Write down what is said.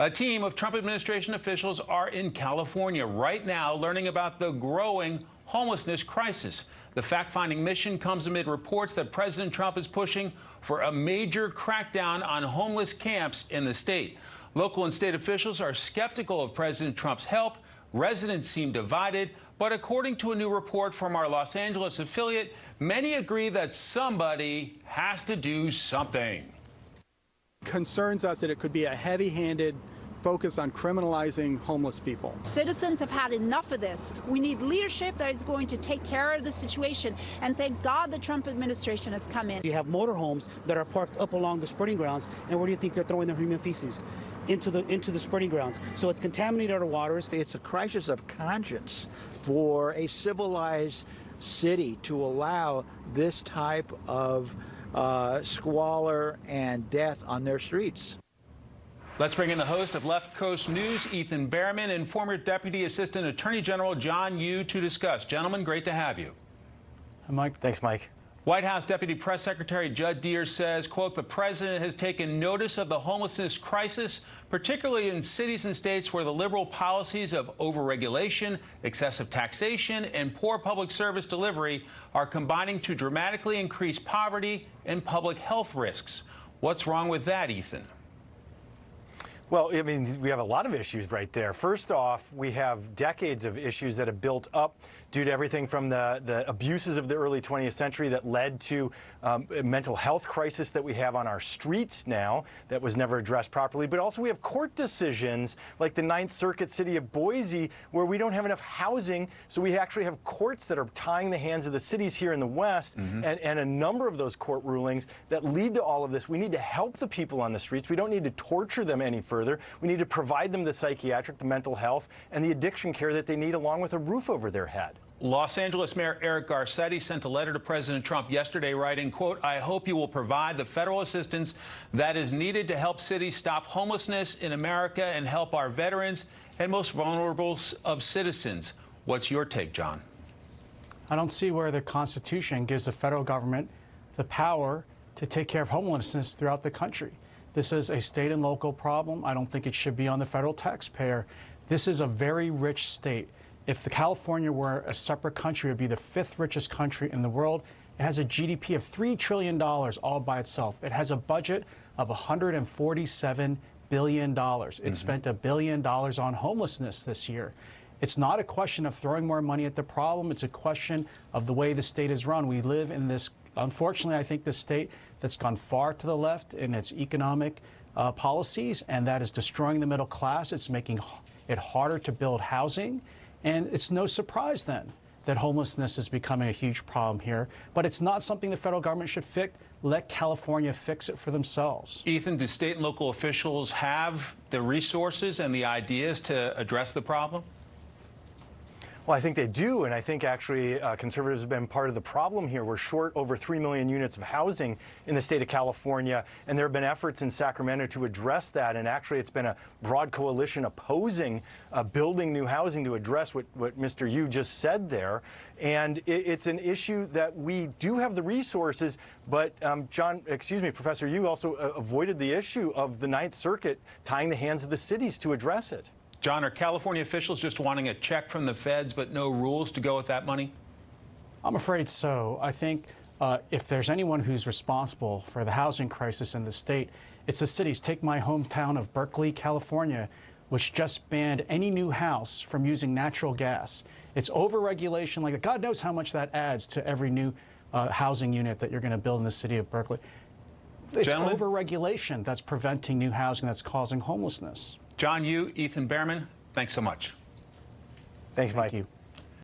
A team of Trump administration officials are in California right now learning about the growing homelessness crisis. The fact-finding mission comes amid reports that President Trump is pushing for a major crackdown on homeless camps in the state. Local and state officials are skeptical of President Trump's help. Residents seem divided, but according to a new report from our Los Angeles affiliate, many agree that somebody has to do something. Concerns us that it could be a heavy-handed focus on criminalizing homeless people. Citizens have had enough of this. We need leadership that is going to take care of the situation, and thank God the Trump administration has come in. You have motorhomes that are parked up along the sporting grounds, and where do you think they're throwing their human feces? Into the sporting grounds. So it's contaminated our waters. It's a crisis of conscience for a civilized city to allow this type of squalor and death on their streets. Let's bring in the host of Left Coast News, Ethan Behrman, and former Deputy Assistant Attorney General John Yoo to discuss. Gentlemen, great to have you. Hi, Mike. Thanks, Mike. White House Deputy Press Secretary Judd Deere says, quote, the president has taken notice of the homelessness crisis, particularly in cities and states where the liberal policies of overregulation, excessive taxation, and poor public service delivery are combining to dramatically increase poverty and public health risks. What's wrong with that, Ethan? Well, I mean, we have a lot of issues right there. First off, we have decades of issues that have built up due to everything from the abuses of the early 20th century that led to a mental health crisis that we have on our streets now that was never addressed properly. But also we have court decisions like the Ninth Circuit City of Boise where we don't have enough housing. So we actually have courts that are tying the hands of the cities here in the West and a number of those court rulings that lead to all of this. We need to help the people on the streets. We don't need to torture them any further. We need to provide them the psychiatric, the mental health, and the addiction care that they need along with a roof over their head. Los Angeles Mayor Eric Garcetti sent a letter to President Trump yesterday writing, quote, I hope you will provide the federal assistance that is needed to help cities stop homelessness in America and help our veterans and most vulnerable of citizens. What's your take, John? I don't see where the Constitution gives the federal government the power to take care of homelessness throughout the country. This is a state and local problem. I don't think it should be on the federal taxpayer. This is a very rich state. If California were a separate country, it would be the 5th richest country in the world. It has a GDP of $3 trillion all by itself. It has a budget of $147 billion. It spent $1 billion on homelessness this year. It's not a question of throwing more money at the problem. It's a question of the way the state is run. We live in this, unfortunately, I think, this state that's gone far to the left in its economic policies, and that is destroying the middle class. It's making it harder to build housing. And it's no surprise then that homelessness is becoming a huge problem here. But it's not something the federal government should fix. Let California fix it for themselves. Ethan, do state and local officials have the resources and the ideas to address the problem? Well, I think they do, and I think actually conservatives have been part of the problem here. We're short over 3 million units of housing in the state of California, and there have been efforts in Sacramento to address that, and actually it's been a broad coalition opposing building new housing to address what Mr. Yoo just said there. And it's an issue that we do have the resources, but Professor Yoo also avoided the issue of the Ninth Circuit tying the hands of the cities to address it. John, are California officials just wanting a check from the feds but no rules to go with that money? I'm afraid so. I think if there's anyone who's responsible for the housing crisis in the state, it's the cities. Take my hometown of Berkeley, California, which just banned any new house from using natural gas. It's overregulation. Like God knows how much that adds to every new housing unit that you're going to build in the city of Berkeley. It's overregulation that's preventing new housing that's causing homelessness. John Yoo, Ethan Behrman, thanks so much. Thanks, Mike. Thank you.